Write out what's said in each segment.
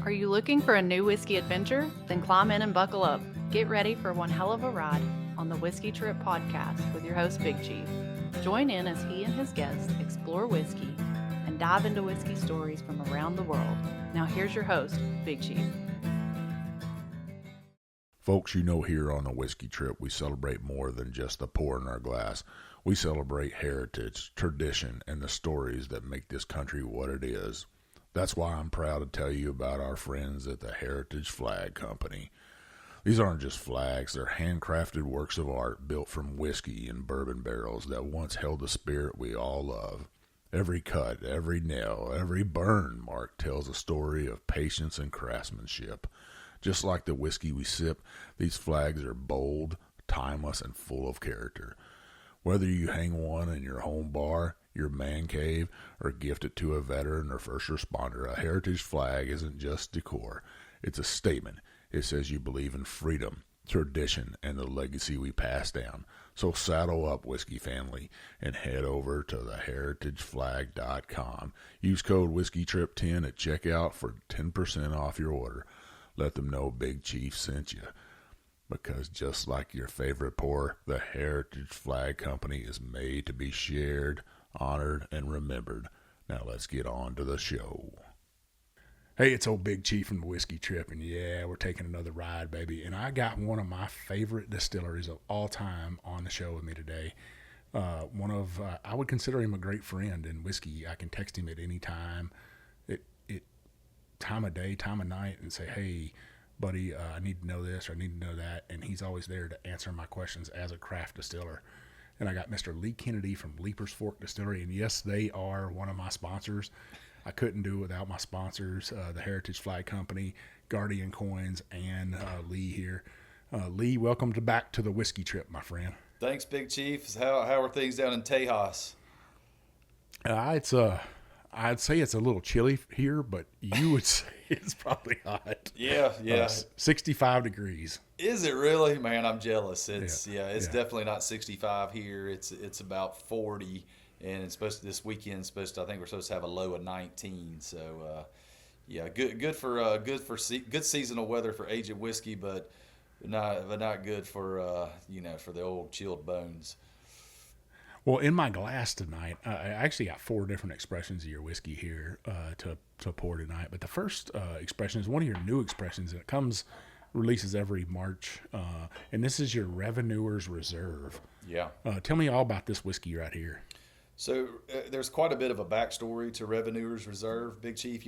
Are you looking for a new whiskey adventure? Then climb in and buckle up. Get ready for one hell of a ride on the Whiskey Trip podcast with your host, Big Chief. Join in as he and his guests explore whiskey and dive into whiskey stories from around the world. Now here's your host, Big Chief. Folks, you know, here on the Whiskey Trip, we celebrate more than just the pour in our glass. We celebrate heritage, tradition, and the stories that make this country what it is. That's why I'm proud to tell you about our friends at the Heritage Flag Company. These aren't just flags, they're handcrafted works of art built from whiskey and bourbon barrels that once held the spirit we all love. Every cut, every nail, every burn mark tells a story of patience and craftsmanship. Just like the whiskey we sip, these flags are bold, timeless, and full of character. Whether you hang one in your home bar, your man cave, or gift it to a veteran or first responder, a heritage flag isn't just decor. It's a statement. It says you believe in freedom, tradition, and the legacy we pass down. So saddle up, whiskey family, and head over to theheritageflag.com. Use code WhiskeyTrip10 at checkout for 10% off your order. Let them know Big Chief sent you. Because just like your favorite pour, the Heritage Flag Company is made to be shared, honored, and remembered. Now let's get on to the show. Hey, it's old Big Chief from the Whiskey Trip, and yeah, we're taking another ride, baby. And I got one of my favorite distilleries of all time on the show with me today. I would consider him a great friend in whiskey. I can text him at any time. Time of day, time of night, and say, hey, buddy, I need to know this or I need to know that, and he's always there to answer my questions as a craft distiller. And I got Mr. Lee Kennedy from Leiper's Fork Distillery, and yes, they are one of my sponsors. I couldn't do it without my sponsors, the Heritage Flag Company, Guardian Coins, and Lee here. Lee, welcome back to the Whiskey Trip, my friend. Thanks, Big Chief. How are things down in Tejas? I'd say it's a little chilly here, but you would say it's probably hot. Yeah. 65 degrees. Is it really? Man, I'm jealous. It's definitely not 65 here. It's about 40, and it's supposed to, this weekend I think we're supposed to have a low of 19. So good seasonal weather for aged whiskey, but not good for for the old chilled bones. Well, in my glass tonight, I actually got 4 different expressions of your whiskey here to pour tonight. But the first expression is one of your new expressions, and it releases every March. And this is your Revenuer's Reserve. Yeah. Tell me all about this whiskey right here. So there's quite a bit of a backstory to Revenuer's Reserve, Big Chief.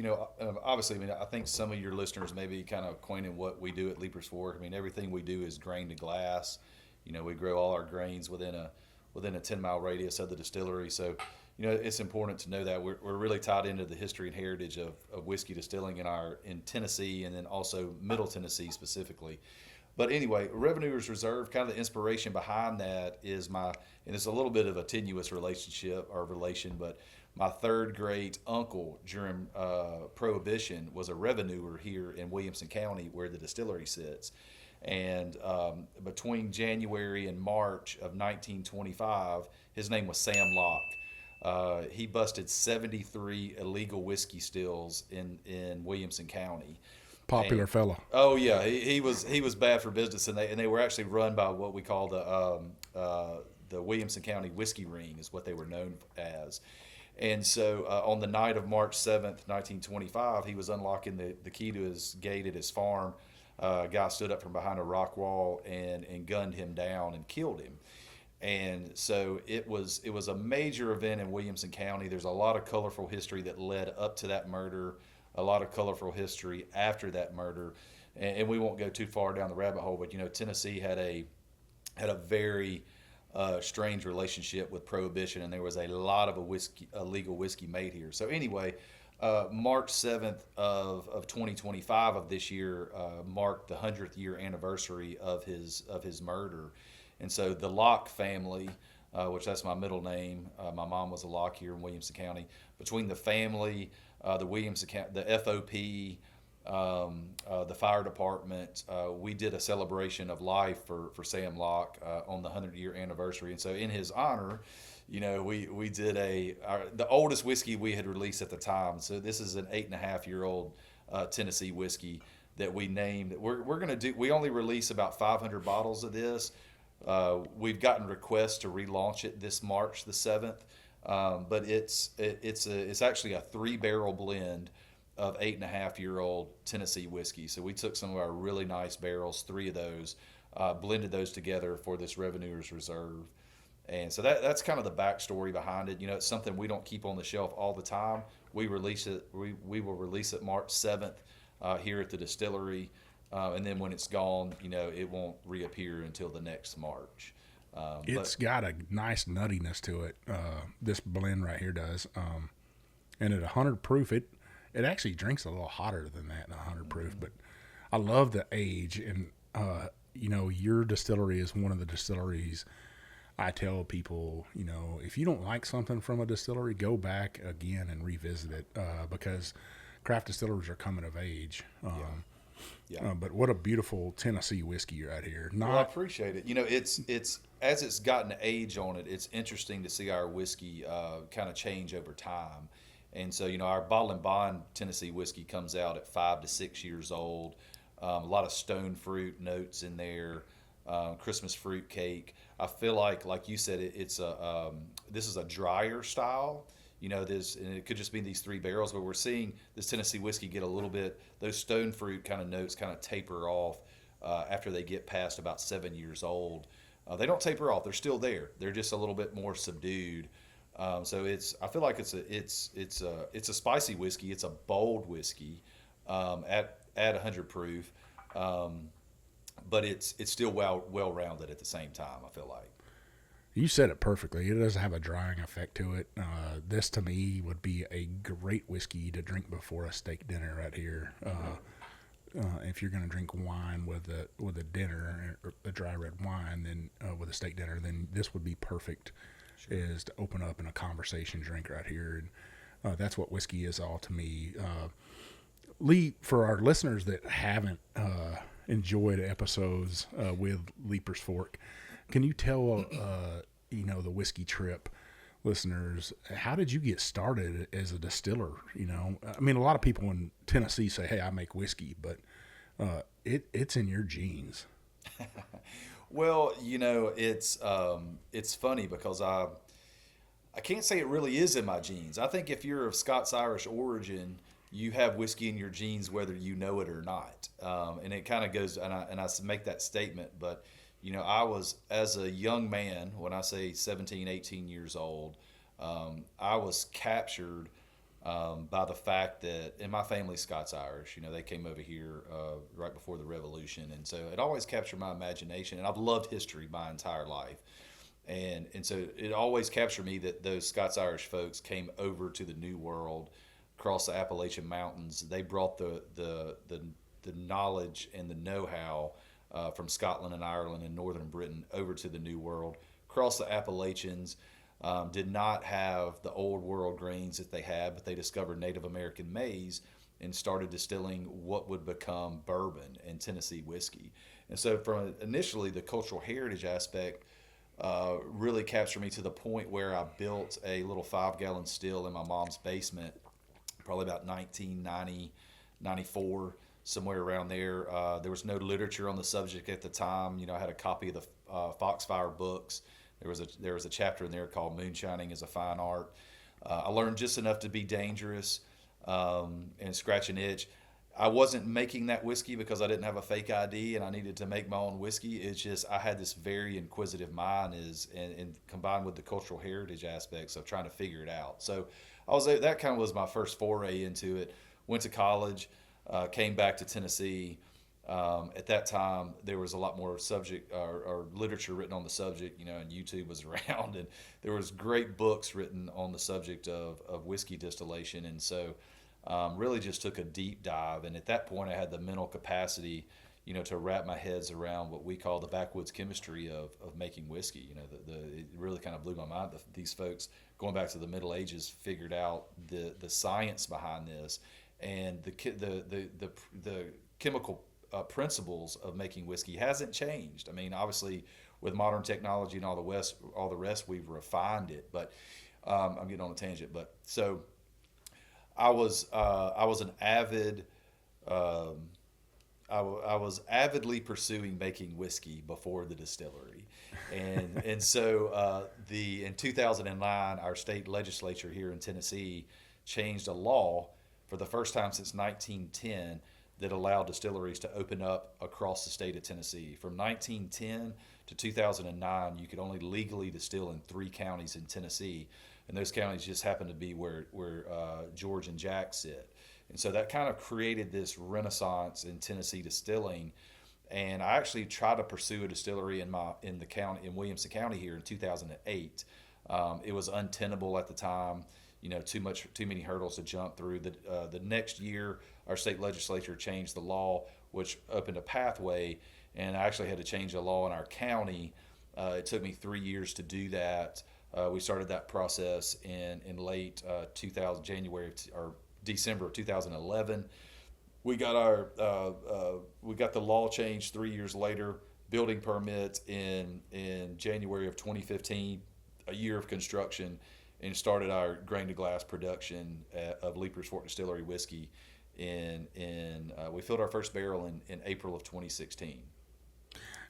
Obviously, I think some of your listeners may be kind of acquainted what we do at Leiper's Fork. Everything we do is grain to glass. We grow all our grains within a 10-mile radius of the distillery. So, it's important to know that we're really tied into the history and heritage of whiskey distilling in Tennessee, and then also Middle Tennessee specifically. But anyway, Revenuer's Reserve, kind of the inspiration behind that is and it's a little bit of a tenuous relation, but my third great uncle during Prohibition was a revenuer here in Williamson County where the distillery sits. And between January and March of 1925, his name was Sam Locke. He busted 73 illegal whiskey stills in Williamson County. Popular fella. Oh yeah, he was bad for business, and they were actually run by what we call the Williamson County Whiskey Ring, is what they were known as. And so on the night of March 7th, 1925, he was unlocking the key to his gate at his farm. A guy stood up from behind a rock wall and gunned him down and killed him. And so it was a major event in Williamson County. There's a lot of colorful history that led up to that murder, a lot of colorful history after that murder. And we won't go too far down the rabbit hole, but Tennessee had a very strange relationship with Prohibition, and there was a lot of illegal whiskey made here. So anyway, March 7th of 2025 of this year marked the 100th year anniversary of his murder. And so the Locke family, which that's my middle name, my mom was a Locke here in Williamson County. Between the family, the FOP, the fire department, we did a celebration of life for Sam Locke on the 100-year anniversary. And so in his honor, we did the oldest whiskey we had released at the time. So this is an 8.5-year-old Tennessee whiskey that we named. We're going to do. We only release about 500 bottles of this. We've gotten requests to relaunch it this March the 7th, but it's actually a 3-barrel blend of 8.5-year-old Tennessee whiskey. So we took some of our really nice barrels, 3 of those, blended those together for this Revenuers Reserve. And so that's kind of the backstory behind it. It's something we don't keep on the shelf all the time. We release it. We will release it March 7th here at the distillery, and then when it's gone, it won't reappear until the next March. It's got a nice nuttiness to it. This blend right here does, and at 100 proof, it actually drinks a little hotter than that in 100 proof. But I love the age, and your distillery is one of the distilleries. I tell people, if you don't like something from a distillery, go back again and revisit it because craft distillers are coming of age. But what a beautiful Tennessee whiskey right here. Well, I appreciate it. It's as it's gotten age on it, it's interesting to see our whiskey kind of change over time. And so, our bottle and bond Tennessee whiskey comes out at 5 to 6 years old. A lot of stone fruit notes in there. Christmas fruit cake. I feel like you said, this is a drier style. And it could just be these 3 barrels, but we're seeing this Tennessee whiskey get a little bit, those stone fruit kind of notes kind of taper off after they get past about 7 years old. They don't taper off; they're still there. They're just a little bit more subdued. So I feel like it's a spicy whiskey. It's a bold whiskey at 100 proof. But it's still well rounded at the same time, I feel like. You said it perfectly. It doesn't have a drying effect to it. This, to me, would be a great whiskey to drink before a steak dinner right here. If you're going to drink wine with a dinner, or a dry red wine, then with a steak dinner, then this would be perfect. Sure. Is to open up in a conversation drink right here. And that's what whiskey is all to me. Lee, for our listeners that haven't enjoyed episodes with Leiper's Fork, can you tell the Whiskey Trip listeners, how did you get started as a distiller? I mean, a lot of people in Tennessee say, "Hey, I make whiskey," but it's in your genes. Well, it's funny because I can't say it really is in my genes. I think if you're of Scots-Irish origin, you have whiskey in your genes whether you know it or not. And it kind of goes, and I make that statement, but I was, as a young man, when I say 17, 18 years old, I was captured by the fact that, and my family's Scots-Irish, they came over here right before the Revolution, and so it always captured my imagination, and I've loved history my entire life. And so it always captured me that those Scots-Irish folks came over to the New World, across the Appalachian Mountains. They brought the knowledge and the know-how from Scotland and Ireland and northern Britain over to the New World, across the Appalachians. Did not have the old world grains that they had, but they discovered Native American maize and started distilling what would become bourbon and Tennessee whiskey. And so from initially the cultural heritage aspect really captured me to the point where I built a little 5-gallon still in my mom's basement, probably about 1990, 94, somewhere around there. There was no literature on the subject at the time. I had a copy of the Foxfire books. There was a chapter in there called Moonshining is a Fine Art. I learned just enough to be dangerous and scratch an itch. I wasn't making that whiskey because I didn't have a fake ID and I needed to make my own whiskey. It's just I had this very inquisitive mind and combined with the cultural heritage aspects of trying to figure it out. So that kind of was my first foray into it. Went to college, came back to Tennessee. At that time, there was a lot more subject or literature written on the subject, and YouTube was around, and there was great books written on the subject of whiskey distillation. And so really just took a deep dive. And at that point, I had the mental capacity, to wrap my heads around what we call the backwoods chemistry of making whiskey. It really kind of blew my mind that these folks, going back to the Middle Ages, figured out the science behind this and the chemical principles of making whiskey hasn't changed. I mean, obviously, with modern technology and all the rest, we've refined it. But I'm getting on a tangent. But so I was an avid um, I was avidly pursuing making whiskey before the distillery, and so in 2009, our state legislature here in Tennessee changed a law for the first time since 1910 that allowed distilleries to open up across the state of Tennessee. From 1910 to 2009, you could only legally distill in 3 counties in Tennessee, and those counties just happen to be where George and Jack sit. And so that kind of created this renaissance in Tennessee distilling. And I actually tried to pursue a distillery in the county in Williamson County here in 2008. It was untenable at the time. Too many hurdles to jump through. The next year, our state legislature changed the law, which opened a pathway. And I actually had to change the law in our county. It took me 3 years to do that. We started that process in late 2000 January or December of 2011. We got the law changed 3 years later. Building permit in January of 2015. A year of construction, and started our grain to glass production of Leiper's Fork Distillery whiskey. We filled our first barrel in April of 2016.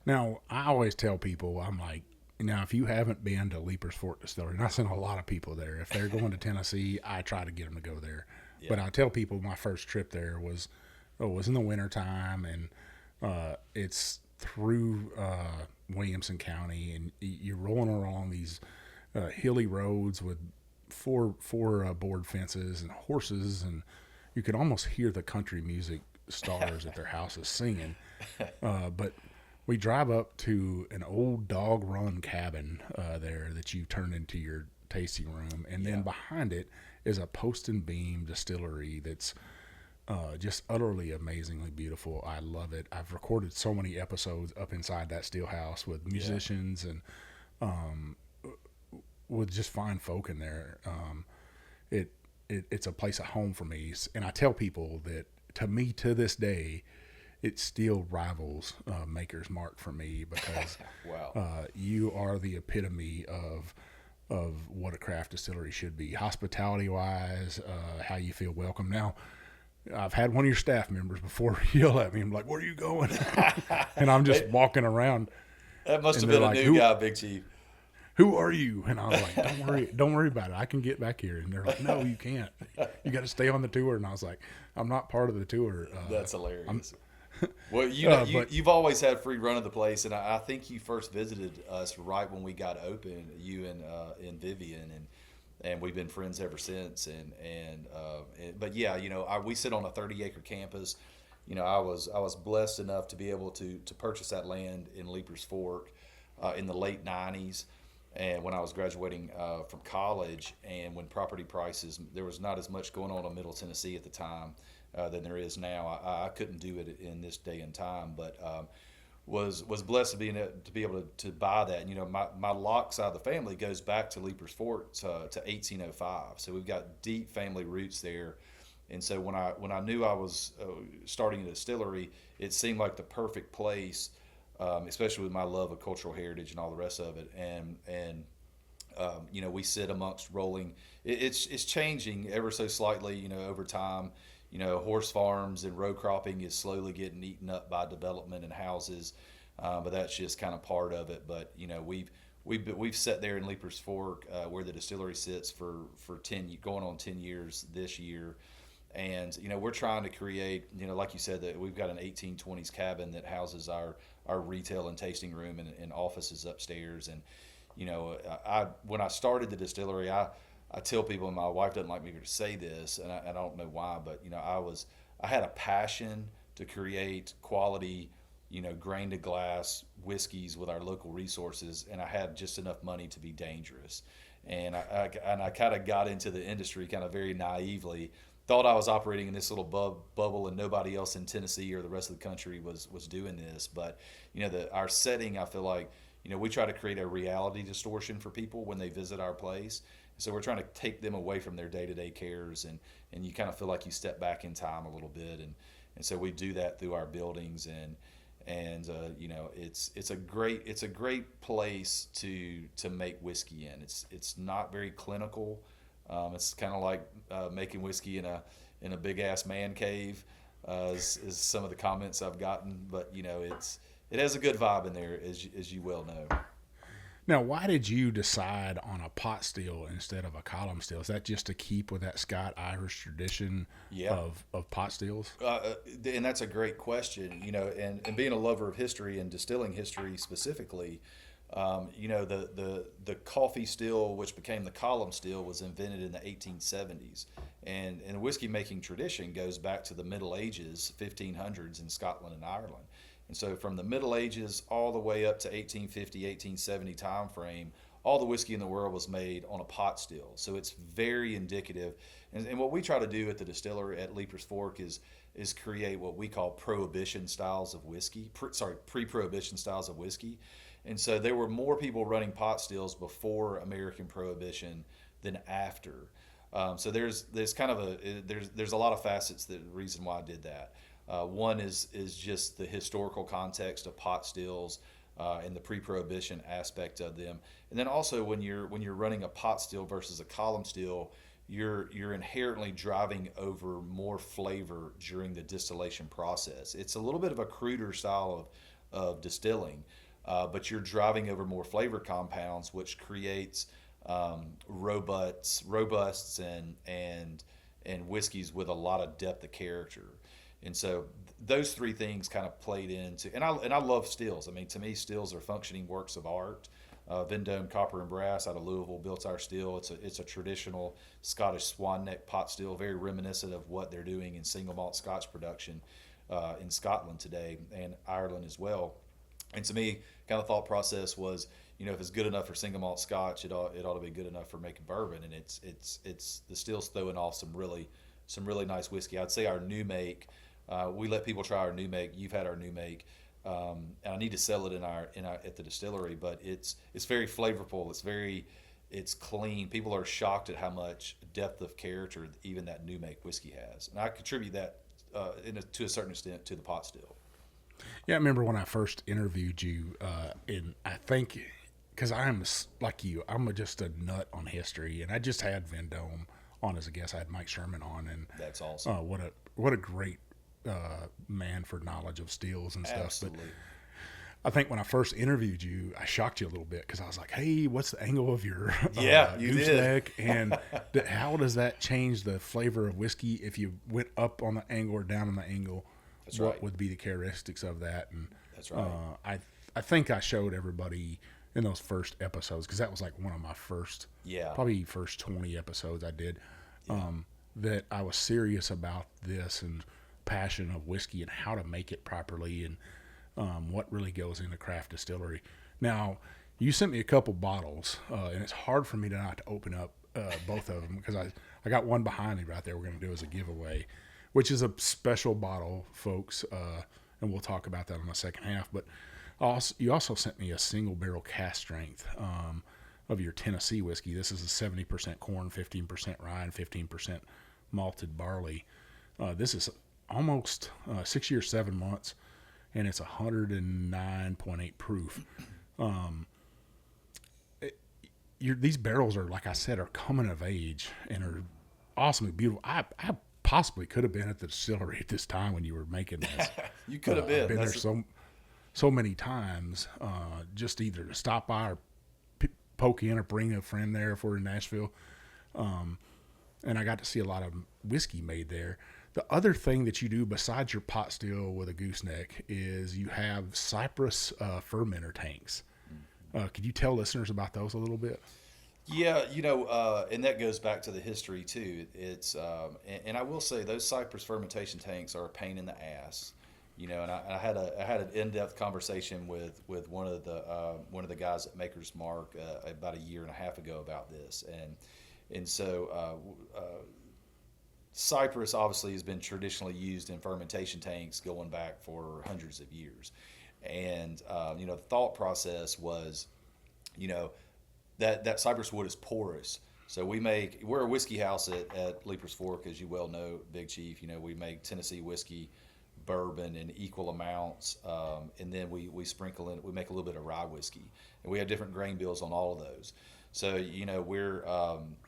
Now, I always tell people, I'm like, now, if you haven't been to Leiper's Fork Distillery, and I send a lot of people there, if they're going to Tennessee, I try to get them to go there. Yeah. But I tell people my first trip there was in the wintertime, and it's through Williamson County, and you're rolling along these hilly roads with four board fences and horses, and you could almost hear the country music stars at their houses singing. But we drive up to an old dog run cabin there that you turn into your tasting room, and then behind it is a post and beam distillery that's just utterly amazingly beautiful. I love it. I've recorded so many episodes up inside that steel house with musicians and with just fine folk in there. It's a place of home for me, and I tell people that, to me, to this day, it still rivals Maker's Mark for me, because wow. You are the epitome of what a craft distillery should be, hospitality wise, how you feel welcome. Now, I've had one of your staff members before yell at me. I'm like, "Where are you going?" And I'm just walking around. That must have been a new guy, Big Chief. Who are you? And I was like, don't worry about it. I can get back here. And they're like, no, you can't. You got to stay on the tour. And I was like, I'm not part of the tour. That's hilarious. Well, you've always had free run of the place, and I think you first visited us right when we got open, you and Vivian, and we've been friends ever since. But yeah, we sit on a 30-acre campus. I was blessed enough to be able to purchase that land in Leiper's Fork in the late '90s. And when I was graduating from college, and when property prices, there was not as much going on in Middle Tennessee at the time than there is now. I couldn't do it in this day and time, but was blessed to be able to buy that. My lock side of the family goes back to Leiper's Fork to 1805, so we've got deep family roots there. And so when I knew I was starting a distillery, it seemed like the perfect place. Especially with my love of cultural heritage and all the rest of it, and we sit amongst rolling. It's changing ever so slightly, over time. Horse farms and row cropping is slowly getting eaten up by development and houses, but that's just kind of part of it. But we've sat there in Leiper's Fork where the distillery sits for 10 going on 10 years this year. And we're trying to create, like you said, that we've got an 1820s cabin that houses our retail and tasting room and offices upstairs. And when I started the distillery, I tell people, and my wife doesn't like me to say this, and I don't know why, but I had a passion to create quality, grain to glass whiskeys with our local resources, and I had just enough money to be dangerous. And I kind of got into the industry kind of very naively. Thought I was operating in this little bubble, and nobody else in Tennessee or the rest of the country was doing this. But our setting, I feel like we try to create a reality distortion for people when they visit our place. So we're trying to take them away from their day-to-day cares, and you kind of feel like you step back in time a little bit, and so we do that through our buildings, and it's a great place to make whiskey in. It's not very clinical. It's kind of like making whiskey in a big ass man cave. is some of the comments I've gotten. But it has a good vibe in there, as you well know. Now, why did you decide on a pot still instead of a column still? Is that just to keep with that Scott-Irish tradition of pot stills? And that's a great question. And being a lover of history and distilling history specifically, the coffee still, which became the column still, was invented in the 1870s. And the whiskey making tradition goes back to the Middle Ages, 1500s in Scotland and Ireland. And so from the Middle Ages all the way up to 1850, 1870 time frame, all the whiskey in the world was made on a pot still. So it's very indicative. And what we try to do at the Distillery at Leiper's Fork is create what we call prohibition styles of whiskey, pre-prohibition styles of whiskey. And so there were more people running pot stills before American Prohibition than after. So there's kind of there's a lot of facets the reason why I did that. One is just the historical context of pot stills and the pre-prohibition aspect of them, and then also when you're running a pot still versus a column still, you're inherently driving over more flavor during the distillation process. It's a little bit of a cruder style of distilling, but you're driving over more flavor compounds, which creates robusts and whiskeys with a lot of depth of character. And so those three things kind of played into, and I love stills. I mean, to me, stills are functioning works of art. Vendome Copper and Brass out of Louisville built our still. It's a traditional Scottish swan neck pot still, very reminiscent of what they're doing in single malt Scotch production in Scotland today and Ireland as well. And to me, kind of thought process was, if it's good enough for single malt Scotch, it ought to be good enough for making bourbon. And it's the still's throwing off some really nice whiskey. I'd say our new make. We let people try our new make. You've had our new make, and I need to sell it in our at the distillery. But it's very flavorful. It's clean. People are shocked at how much depth of character even that new make whiskey has, and I contribute that to a certain extent to the pot still. Yeah, I remember when I first interviewed you, and I think because I'm like you, I'm just a nut on history, and I just had Vendome on as a guest. I had Mike Sherman on, and that's awesome. What a great man for knowledge of stills and stuff. Absolutely. But I think when I first interviewed you, I shocked you a little bit because I was like, "Hey, what's the angle of your gooseneck, and how does that change the flavor of whiskey if you went up on the angle or down on the angle? That's what right. would be the characteristics of that?" And that's right. I think I showed everybody in those first episodes because that was like one of my first 20 episodes I did. That I was serious about this and passion of whiskey and how to make it properly and what really goes into craft distillery. Now, you sent me a couple bottles, and it's hard for me not to open up both of them because I got one behind me right there we're going to do as a giveaway, which is a special bottle, folks, and we'll talk about that in the second half. But you also sent me a single barrel cask strength of your Tennessee whiskey. This is a 70% corn, 15% rye, and 15% malted barley. This is almost 6 years, 7 months, and it's 109.8 proof. These barrels are, like I said, are coming of age and are awesomely beautiful. I possibly could have been at the distillery at this time when you were making this. You could have been. I've been there so many times, just either to stop by or poke in or bring a friend there if we're in Nashville. And I got to see a lot of whiskey made there. The other thing that you do besides your pot still with a gooseneck is you have Cypress fermenter tanks. Could you tell listeners about those a little bit? Yeah, and that goes back to the history too. It's and I will say those Cypress fermentation tanks are a pain in the ass. And I had an in-depth conversation with one of the guys at Maker's Mark about a year and a half ago about this, and so Cypress obviously has been traditionally used in fermentation tanks going back for hundreds of years, and the thought process was, that Cypress wood is porous. So we're a whiskey house at Leiper's Fork, as you well know, Big Chief. We make Tennessee whiskey, bourbon in equal amounts, and then we sprinkle in, we make a little bit of rye whiskey, and we have different grain bills on all of those. So we're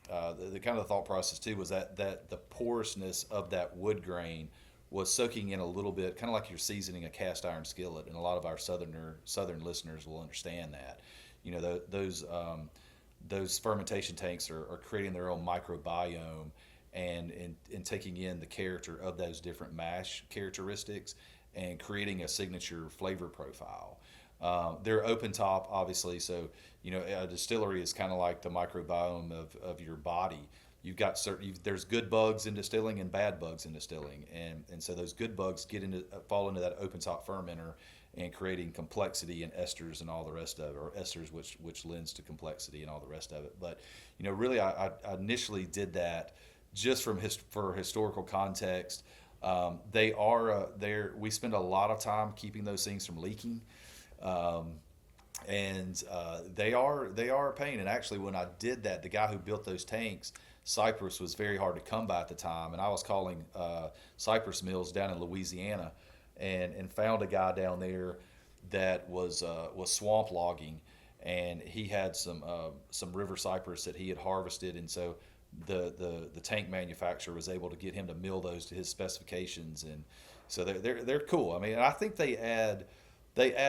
the kind of the thought process too was that the porousness of that wood grain was soaking in a little bit, kind of like you're seasoning a cast iron skillet, and a lot of our southern listeners will understand that. You know, those fermentation tanks are creating their own microbiome and taking in the character of those different mash characteristics and creating a signature flavor profile. They're open top, obviously, so you know a distillery is kind of like the microbiome of your body. You've got there's good bugs in distilling and bad bugs in distilling, and so those good bugs fall into that open top fermenter and creating complexity and esters and all the rest of it, or esters which lends to complexity and all the rest of it. But you know, really, I initially did that just for historical context. We spend a lot of time keeping those things from leaking. They are a pain. And actually, when I did that, the guy who built those tanks, Cypress, was very hard to come by at the time. And I was calling Cypress Mills down in Louisiana, and found a guy down there that was swamp logging, and he had some river cypress that he had harvested, and so the tank manufacturer was able to get him to mill those to his specifications, and so they're cool. I mean, I think they add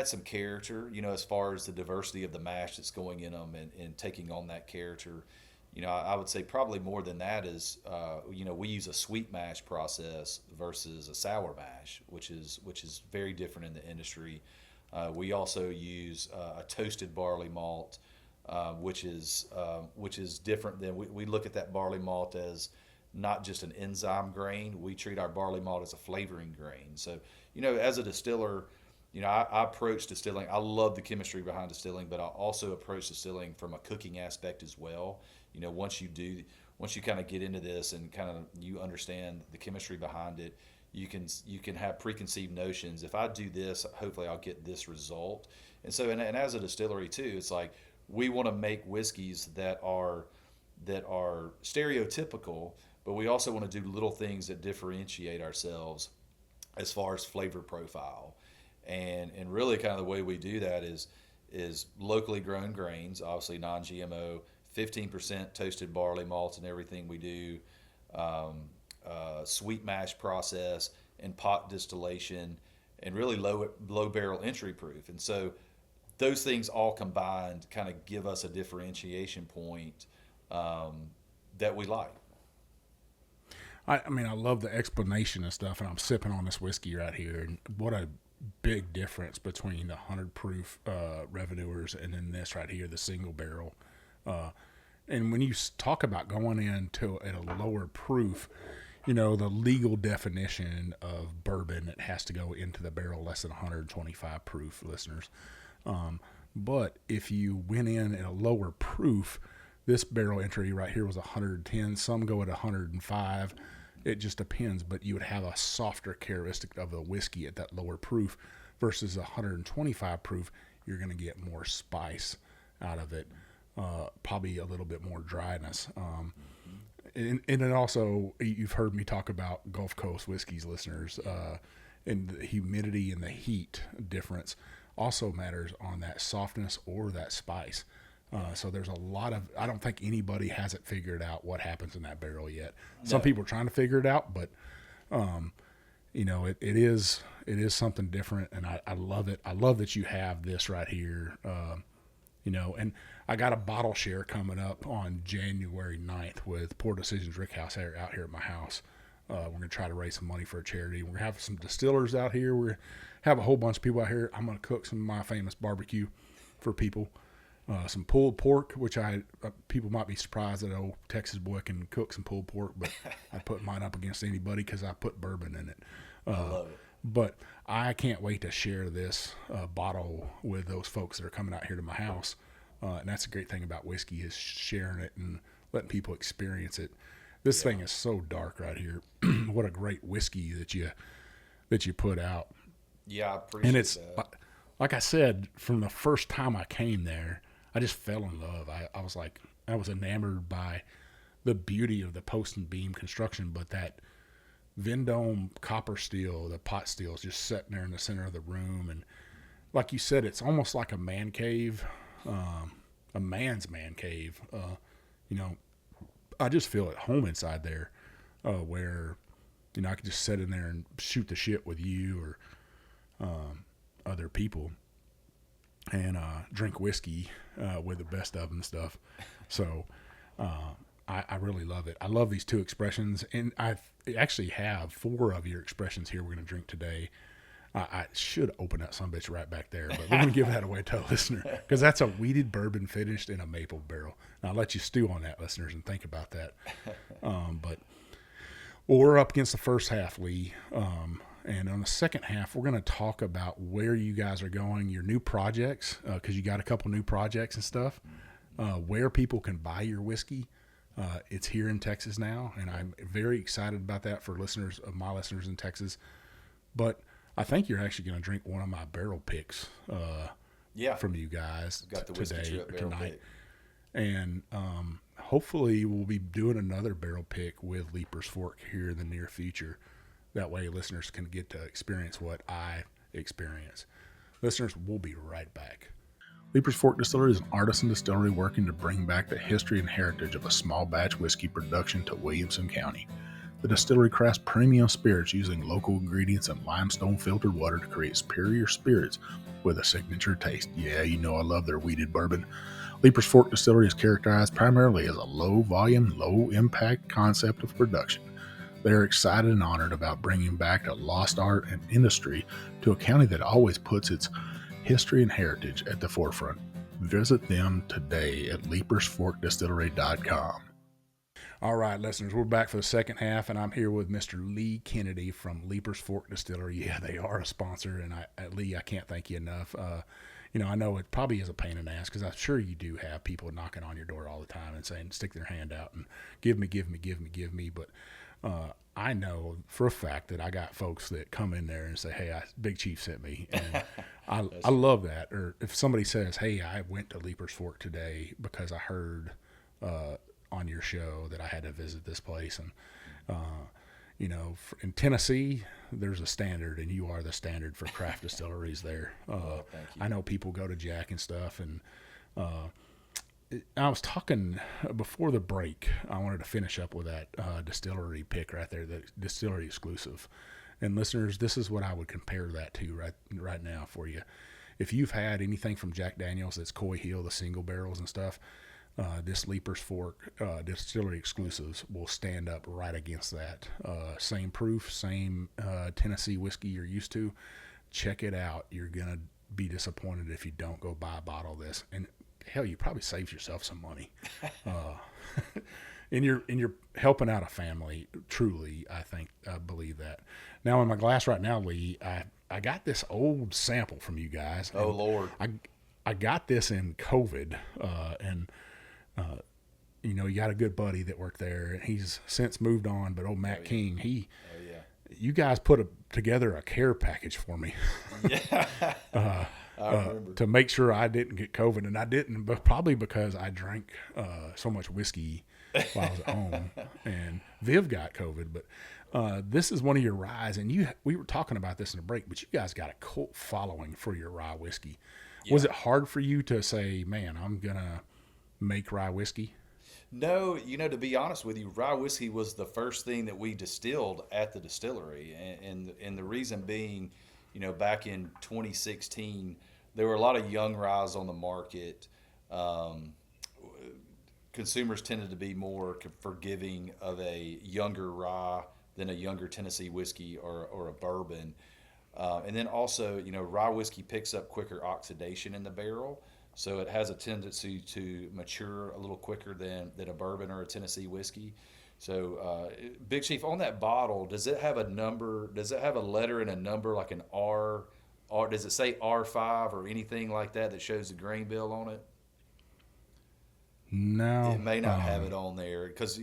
some character, you know, as far as the diversity of the mash that's going in them and taking on that character. You know, I would say probably more than that is, you know, we use a sweet mash process versus a sour mash, which is very different in the industry. We also use a toasted barley malt, which is different than we look at that barley malt as not just an enzyme grain. We treat our barley malt as a flavoring grain. So, you know, as a distiller, you know, I approach distilling. I love the chemistry behind distilling, but I also approach distilling from a cooking aspect as well. You know, once you kind of get into this and kind of you understand the chemistry behind it, you can have preconceived notions. If I do this, hopefully I'll get this result. And so, and as a distillery too, it's like we want to make whiskeys that are stereotypical, but we also want to do little things that differentiate ourselves as far as flavor profile. And really kind of the way we do that is locally grown grains, obviously non-GMO, 15% toasted barley malts in everything we do, sweet mash process and pot distillation, and really low barrel entry proof. And so those things all combined kind of give us a differentiation point that we like. I mean, I love the explanation and stuff, and I'm sipping on this whiskey right here, and what a big difference between the 100 proof revenuers and then this right here, the single barrel. And when you talk about going into at a lower proof, you know, the legal definition of bourbon, it has to go into the barrel less than 125 proof, listeners. But if you went in at a lower proof, this barrel entry right here was 110. Some go at 105. It just depends, but you would have a softer characteristic of the whiskey at that lower proof versus 125 proof. You're going to get more spice out of it, probably a little bit more dryness. And it also, you've heard me talk about Gulf Coast whiskeys, listeners, and the humidity and the heat difference also matters on that softness or that spice. So there's a lot of, I don't think anybody has it figured out what happens in that barrel yet. No. Some people are trying to figure it out, but, you know, it is something different, and I love it. I love that you have this right here, you know, and I got a bottle share coming up on January 9th with Poor Decisions Rickhouse out here at my house. We're going to try to raise some money for a charity. We're going to have some distillers out here. We're going to have a whole bunch of people out here. I'm going to cook some of my famous barbecue for people. Some pulled pork, which people might be surprised that old Texas boy can cook some pulled pork, but I put mine up against anybody because I put bourbon in it. I love it. But I can't wait to share this bottle with those folks that are coming out here to my house. And that's a great thing about whiskey, is sharing it and letting people experience it. This thing is so dark right here. What a great whiskey that you put out. Yeah, I appreciate and it's, that. Like I said, from the first time I came there, I just fell in love. I was enamored by the beauty of the post and beam construction, but that Vendome copper steel, the pot steel, is just sitting there in the center of the room. And like you said, it's almost like a man cave, a man's man cave. You know, I just feel at home inside there, where I could just sit in there and shoot the shit with you or other people and drink whiskey with the best of them and stuff. So I really love it. I love these 2 expressions, and I actually have 4 of your expressions here we're going to drink today. I should open that sumbitch right back there, but we're going to give that away to a listener because that's a wheated bourbon finished in a maple barrel. Now, I'll let you stew on that, listeners, and think about that. But we're up against the first half, Lee. And on the second half, we're going to talk about where you guys are going, your new projects, because you got a couple new projects and stuff, where people can buy your whiskey. It's here in Texas now, and I'm very excited about that for my listeners in Texas. But I think you're actually going to drink one of my barrel picks from you guys got the whiskey today trip or tonight. pick. And hopefully we'll be doing another barrel pick with Leiper's Fork here in the near future. That way listeners can get to experience what I experience. Listeners, we'll be right back. Leiper's Fork Distillery is an artisan distillery working to bring back the history and heritage of a small batch whiskey production to Williamson County. The distillery crafts premium spirits using local ingredients and limestone filtered water to create superior spirits with a signature taste. Yeah, I love their wheated bourbon. Leiper's Fork Distillery is characterized primarily as a low-volume, low-impact concept of production. They are excited and honored about bringing back a lost art and industry to a county that always puts its history and heritage at the forefront. Visit them today at leipersforkdistillery.com. All right, listeners, we're back for the second half, and I'm here with Mr. Lee Kennedy from Leiper's Fork Distillery. Yeah, they are a sponsor, and Lee, I can't thank you enough. I know it probably is a pain in the ass because I'm sure you do have people knocking on your door all the time and saying, stick their hand out and give me. But I know for a fact that I got folks that come in there and say, hey, Big Chief sent me. And I love that. Or if somebody says, hey, I went to Leiper's Fork today because I heard on your show that I had to visit this place. And, in Tennessee, there's a standard, and you are the standard for craft distilleries there. Thank you. I know people go to Jack and stuff, and I was talking before the break. I wanted to finish up with that distillery pick right there, the distillery exclusive. And listeners, this is what I would compare that to right now for you. If you've had anything from Jack Daniel's that's Coy Hill, the single barrels and stuff, this Leiper's Fork distillery exclusives will stand up right against that. Same proof, same Tennessee whiskey you're used to. Check it out. You're gonna be disappointed if you don't go buy a bottle of this. And hell, you probably saved yourself some money. And you're helping out a family. Truly, I believe that. Now in my glass right now, Lee, I got this old sample from you guys. Oh Lord. I got this in COVID, and you got a good buddy that worked there, and he's since moved on. But old Matt King, you guys put together a care package for me. Yeah. I remember. To make sure I didn't get COVID, and I didn't, but probably because I drank so much whiskey while I was at home, and Viv got COVID. But this is one of your ryes, and we were talking about this in a break, but you guys got a cult following for your rye whiskey. Yeah. Was it hard for you to say, man, I'm gonna make rye whiskey? No, to be honest with you, rye whiskey was the first thing that we distilled at the distillery, and the reason being, back in 2016, there were a lot of young ryes on the market. Consumers tended to be more forgiving of a younger rye than a younger Tennessee whiskey or a bourbon. And then also, rye whiskey picks up quicker oxidation in the barrel. So it has a tendency to mature a little quicker than a bourbon or a Tennessee whiskey. So, Big Chief, on that bottle, does it have a number? Does it have a letter and a number like an R? Or does it say R5 or anything like that shows the grain bill on it? No, it may not have it on there because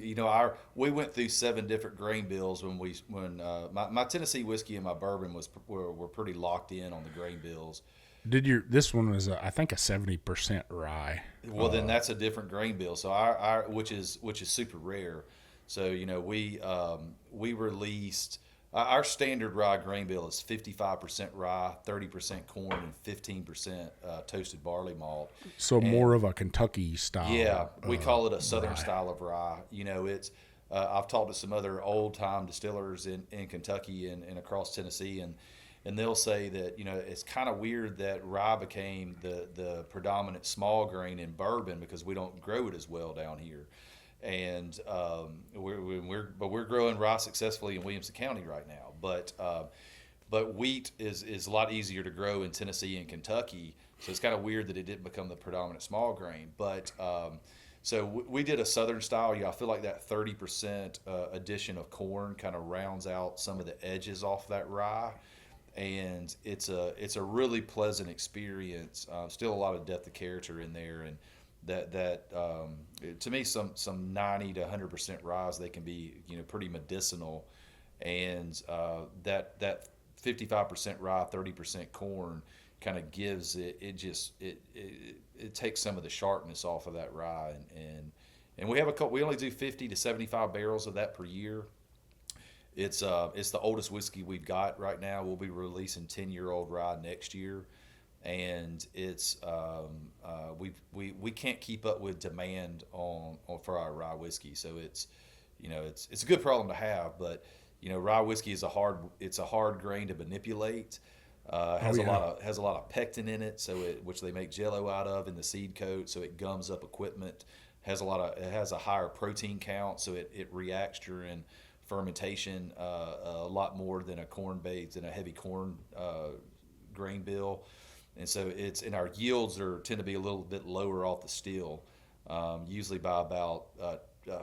we went through 7 different grain bills when my Tennessee whiskey and my bourbon were pretty locked in on the grain bills. This one was I think a 70% rye. Well, then that's a different grain bill. So our which is super rare. So we released our standard rye grain bill is 55% rye, 30% corn, and 15% toasted barley malt. So more of a Kentucky style. Yeah, we call it a southern rye style of rye. It's I've talked to some other old time distillers in Kentucky and across Tennessee, and they'll say that, you know, it's kind of weird that rye became the predominant small grain in bourbon because we don't grow it as well down here. And we're growing rye successfully in Williamson County right now. But wheat is a lot easier to grow in Tennessee and Kentucky, so it's kind of weird that it didn't become the predominant small grain. But so we did a southern style. Yeah, I feel like that 30% addition of corn kind of rounds out some of the edges off that rye, and it's a really pleasant experience. Still a lot of depth of character in there, and that to me, some 90 to 100% rye, they can be, you know, pretty medicinal, and that 55% rye, 30% corn kind of gives it takes some of the sharpness off of that rye, and we only do 50 to 75 barrels of that per year. It's the oldest whiskey we've got right now. We'll be releasing 10-year-old rye next year, and it's we can't keep up with demand on for our rye whiskey. So it's, you know, it's a good problem to have, but, you know, rye whiskey is a hard grain to manipulate. Has a lot of pectin in it, which they make Jello out of in the seed coat, so it gums up equipment. It has a higher protein count, so it reacts during fermentation a lot more than a heavy corn grain bill, and so our yields tend to be a little bit lower off the still, usually by about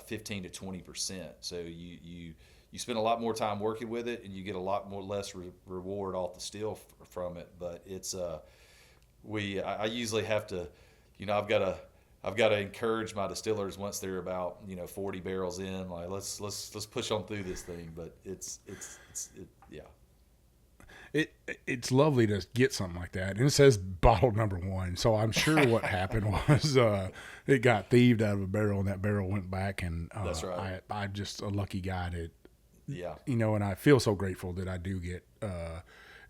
15 to 20%. So you spend a lot more time working with it, and you get a lot more less reward off the still from it. But it's I usually have to, you know, I've got to encourage my distillers once they're about, you know, 40 barrels in, like let's push on through this thing. But yeah. It's lovely to get something like that, and it says bottle number 1. So I'm sure what happened was it got thieved out of a barrel, and that barrel went back. And that's right. I'm just a lucky guy to, yeah, you know, and I feel so grateful that I do get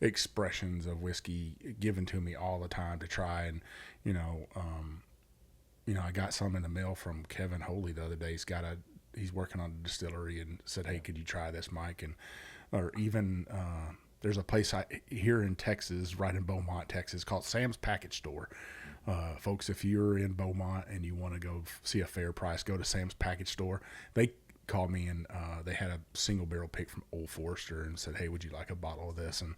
expressions of whiskey given to me all the time to try. And you know, I got some in the mail from Kevin Holy the other day. He's working on a distillery, and said, "Hey, could you try this, Mike?" Or even there's a place here in Texas, right in Beaumont, Texas, called Sam's Package Store. Folks, if you're in Beaumont and you want to go see a fair price, go to Sam's Package Store. They called me, and they had a single barrel pick from Old Forester and said, "Hey, would you like a bottle of this?" And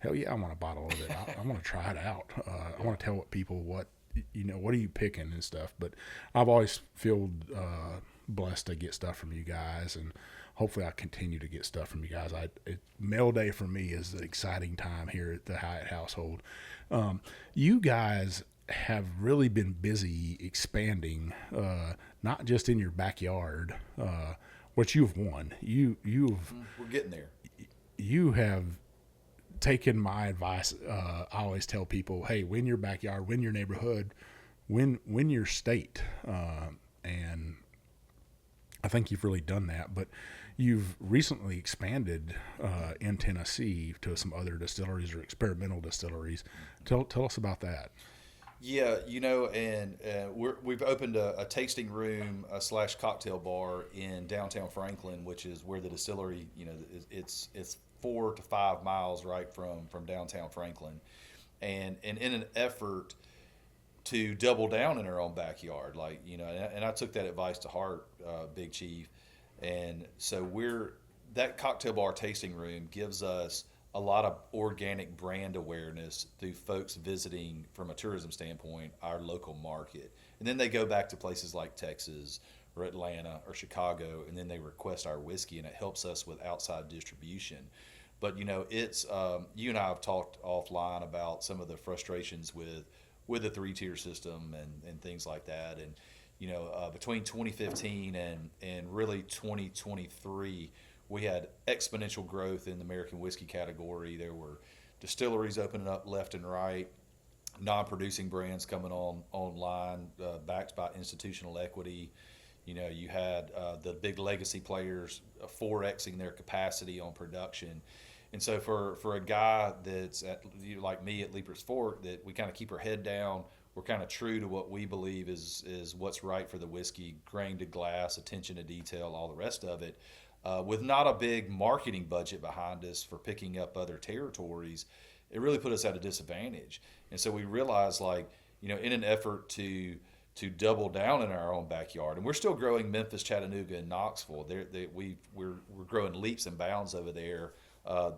hell yeah, I want a bottle of it. I want to try it out. I want to tell people what are you picking and stuff. But I've always feel blessed to get stuff from you guys, and hopefully I continue to get stuff from you guys. Mail day for me is an exciting time here at the Hyatt household. You guys have really been busy expanding, not just in your backyard, which you've won. We're getting there. You have taken my advice. I always tell people, hey, win your backyard, win your neighborhood, win your state. And I think you've really done that. But you've recently expanded in Tennessee to some other distilleries or experimental distilleries. Tell us about that. Yeah, you know, and we've opened a tasting room / cocktail bar in downtown Franklin, which is where the distillery, you know, it's 4 to 5 miles right from downtown Franklin, and in an effort to double down in our own backyard, like, you know, and I took that advice to heart, Big Chief, and so that cocktail bar tasting room gives us a lot of organic brand awareness through folks visiting, from a tourism standpoint, our local market. And then they go back to places like Texas or Atlanta or Chicago, and then they request our whiskey, and it helps us with outside distribution. But, you know, it's you and I have talked offline about some of the frustrations with the 3-tier system and things like that. And, you know, between 2015 and really 2023, we had exponential growth in the American whiskey category. There were distilleries opening up left and right, non-producing brands coming online, backed by institutional equity. You know, you had the big legacy players 4Xing their capacity on production. And so for a guy that's like me at Leiper's Fork, that we kind of keep our head down, we're kind of true to what we believe is what's right for the whiskey, grain to glass, attention to detail, all the rest of it. With not a big marketing budget behind us for picking up other territories, it really put us at a disadvantage. And so we realized, like, in an effort to double down in our own backyard, and we're still growing Memphis, Chattanooga, and Knoxville. We're growing leaps and bounds over there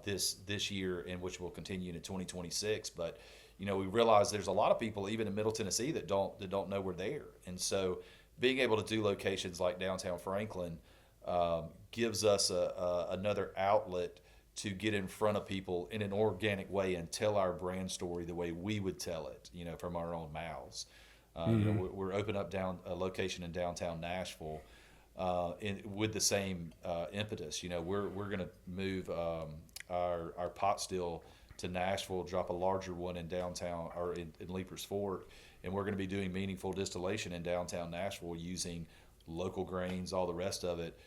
this year, and which will continue into 2026. But we realize there's a lot of people even in Middle Tennessee that don't know we're there, and so being able to do locations like downtown Franklin gives us another outlet to get in front of people in an organic way and tell our brand story the way we would tell it, from our own mouths. We're opening up a location in downtown Nashville with the same impetus. We're going to move our pot still to Nashville, drop a larger one in downtown or in Leiper's Fork, and we're going to be doing meaningful distillation in downtown Nashville using local grains, all the rest of it,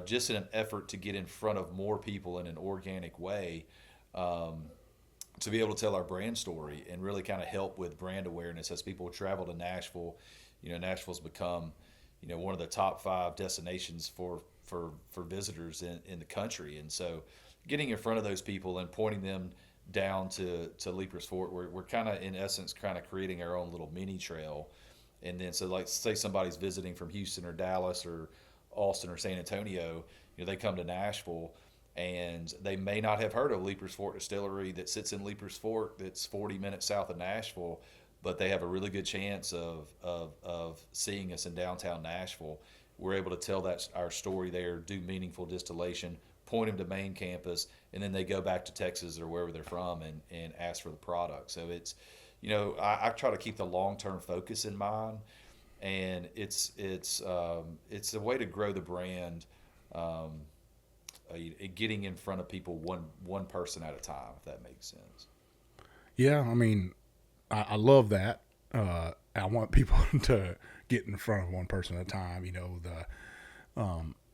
just in an effort to get in front of more people in an organic way, to be able to tell our brand story and really kind of help with brand awareness as people travel to Nashville. Nashville's become, one of the top 5 destinations for visitors in the country. And so getting in front of those people and pointing them down to Leiper's Fort, we're kind of, in essence, kind of creating our own little mini trail. And then, so like, say somebody's visiting from Houston or Dallas or Austin or San Antonio, they come to Nashville and they may not have heard of Leiper's Fort Distillery that sits in Leiper's Fort that's 40 minutes south of Nashville, but they have a really good chance of seeing us in downtown Nashville. We're able to tell our story there, do meaningful distillation, point them to main campus, and then they go back to Texas or wherever they're from and ask for the product. So it's, I try to keep the long-term focus in mind, and it's a way to grow the brand, getting in front of people one person at a time, if that makes sense. Yeah, I mean, I love that. I want people to get in front of one person at a time.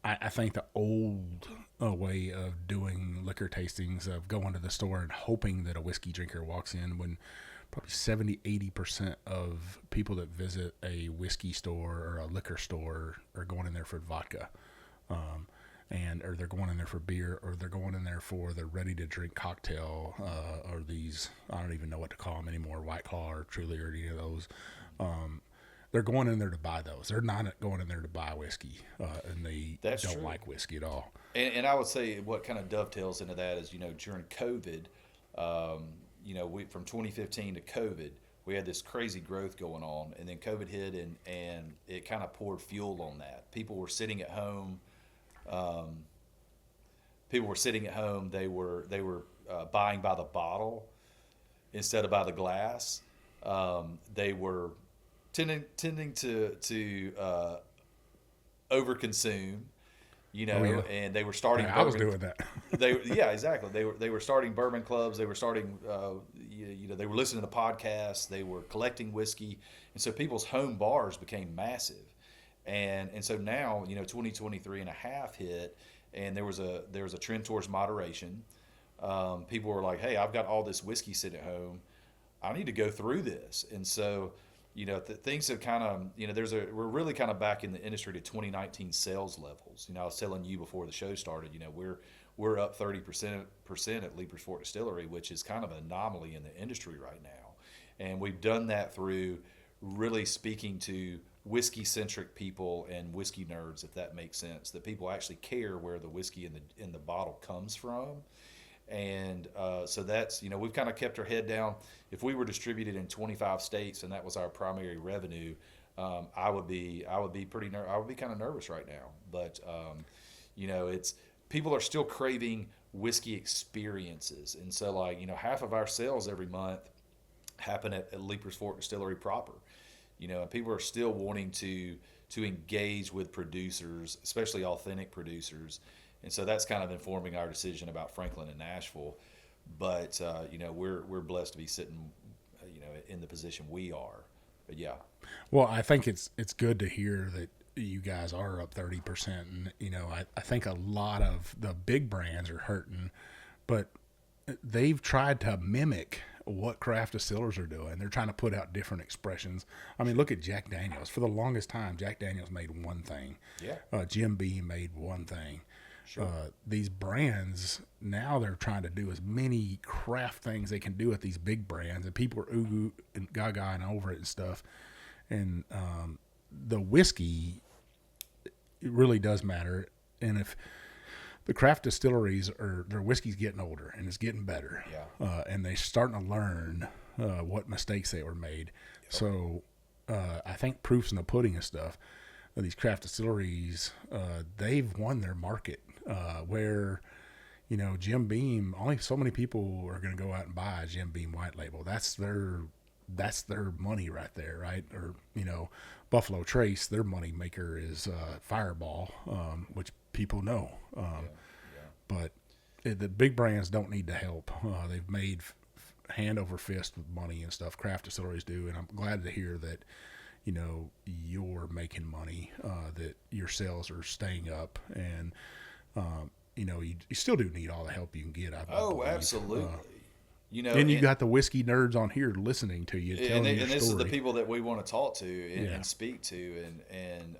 I think the old way of doing liquor tastings, of going to the store and hoping that a whiskey drinker walks in, when probably 70-80% of people that visit a whiskey store or a liquor store are going in there for vodka, or they're going in there for beer, or they're going in there for the ready-to-drink cocktail, or these, I don't even know what to call them anymore, White Claw or Truly or any of those. They're going in there to buy those. They're not going in there to buy whiskey, and they That's don't true. like whiskey at all. And I would say what kind of dovetails into that is, during COVID, from 2015 to COVID, we had this crazy growth going on, and then COVID hit, and it kind of poured fuel on that. People were sitting at home. They were buying by the bottle instead of by the glass. They were tending to overconsume, and they were starting. I was doing that. Exactly. They were starting bourbon clubs. They were starting, they were listening to podcasts. They were collecting whiskey, and so people's home bars became massive. And so now, 2023 and a half hit, and there was a trend towards moderation. People were like, hey, I've got all this whiskey sitting at home. I need to go through this. And so, things have kind of, we're really kind of back in the industry to 2019 sales levels. I was telling you before the show started, we're up 30% at Leiper's Fort Distillery, which is kind of an anomaly in the industry right now. And we've done that through really speaking to whiskey-centric people and whiskey nerds, if that makes sense, that people actually care where the whiskey in the bottle comes from. And so that's, we've kind of kept our head down. If we were distributed in 25 states and that was our primary revenue, I would be kind of nervous right now. But it's, people are still craving whiskey experiences, and so half of our sales every month happen at Leiper's Fort Distillery proper. And people are still wanting to engage with producers, especially authentic producers. And so that's kind of informing our decision about Franklin and Nashville. But, we're blessed to be sitting, in the position we are. But, yeah. Well, I think it's good to hear that you guys are up 30%. And, I think a lot of the big brands are hurting, but they've tried to mimic what craft distillers are doing. They're trying to put out different expressions. I mean, look at Jack Daniels. For the longest time, Jack Daniels made one thing. Yeah. Jim Beam made one thing. Sure. These brands, now they're trying to do as many craft things they can do at these big brands, and people are ooh and gaga and over it and stuff. And the whiskey, it really does matter. And if the craft distilleries their whiskey's getting older and it's getting better, and they're starting to learn what mistakes they were made. Yep. So I think proof's in the pudding and stuff. These craft distilleries, they've won their market. Where, Jim Beam, only so many people are going to go out and buy a Jim Beam white label. That's their money right there, right? Or, Buffalo Trace, their money maker is Fireball, which people know. But the big brands don't need the help. They've made hand over fist with money and stuff. Craft distilleries do, and I'm glad to hear that, you're making money, that your sales are staying up, and you still do need all the help you can get. I believe. Absolutely. And you got the whiskey nerds on here listening to you, telling your and this story. is the people that we want to talk to and speak to, and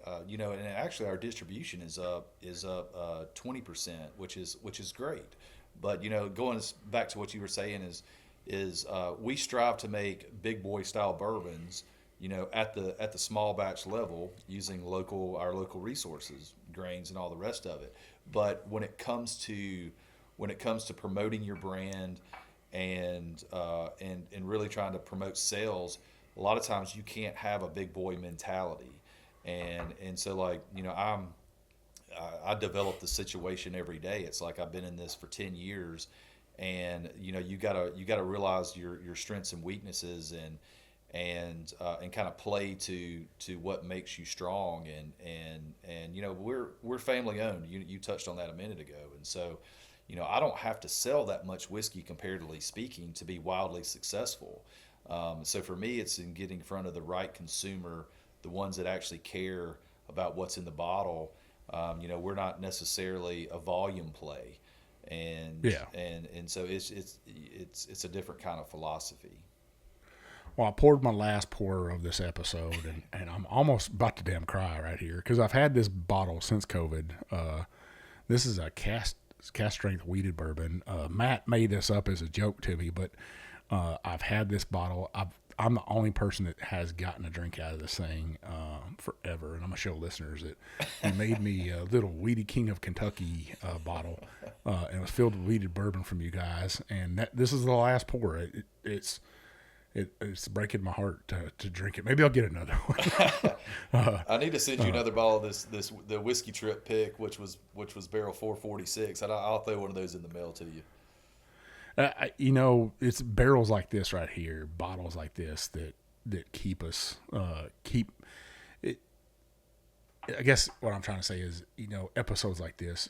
actually our distribution is up 20%, which is great. But going back to what you were saying is we strive to make big boy style bourbons, at the small batch level, using our local resources, grains and all the rest of it. But when it comes to promoting your brand and really trying to promote sales, a lot of times you can't have a big boy mentality. And so I develop the situation every day. It's like I've been in this for 10 years, and you gotta realize your strengths and weaknesses, and kind of play to what makes you strong, and we're family owned. You touched on that a minute ago, and so I don't have to sell that much whiskey, comparatively speaking, to be wildly successful. So for me, it's in getting in front of the right consumer, the ones that actually care about what's in the bottle. We're not necessarily a volume play, and so it's a different kind of philosophy. Well, I poured my last pour of this episode, and I'm almost about to damn cry right here, because I've had this bottle since COVID. This is a cast strength wheated bourbon. Matt made this up as a joke to me, but I've had this bottle. I'm the only person that has gotten a drink out of this thing forever, and I'm gonna show listeners that he made me a little Wheaty King of Kentucky bottle, and it was filled with wheated bourbon from you guys. And this is the last pour. It's breaking my heart to drink it. Maybe I'll get another one. I need to send you another bottle of the Whiskey Trip pick, which was barrel 446. I'll throw one of those in the mail to you. It's barrels like this right here, bottles like this that keep us keep it. I guess what I'm trying to say is, episodes like this,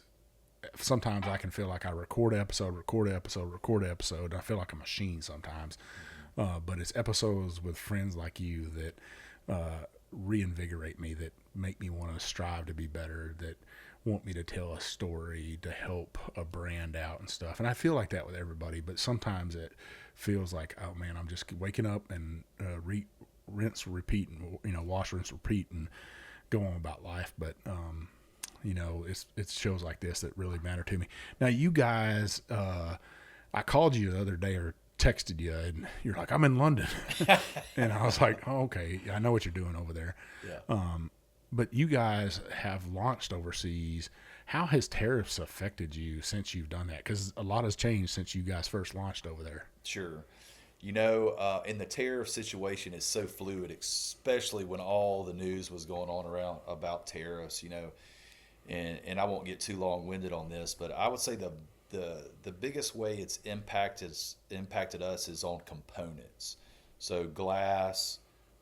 sometimes I can feel like I record an episode. I feel like a machine sometimes. But it's episodes with friends like you that reinvigorate me, that make me want to strive to be better, that want me to tell a story to help a brand out and stuff. And I feel like that with everybody, but sometimes it feels like, oh man, I'm just waking up and rinse, repeat, and wash, rinse, repeat, and go on about life. But it's shows like this that really matter to me. Now, you guys, I called you the other day, or texted you, and you're like, I'm in London. And I was like, oh, okay, I know what you're doing over there. Yeah. But you guys have launched overseas. How has tariffs affected you since you've done that? Because a lot has changed since you guys first launched over there. Sure. And the tariff situation is so fluid, especially when all the news was going on around about tariffs, and I won't get too long-winded on this, but I would say the biggest way it's impacted us is on components. So glass,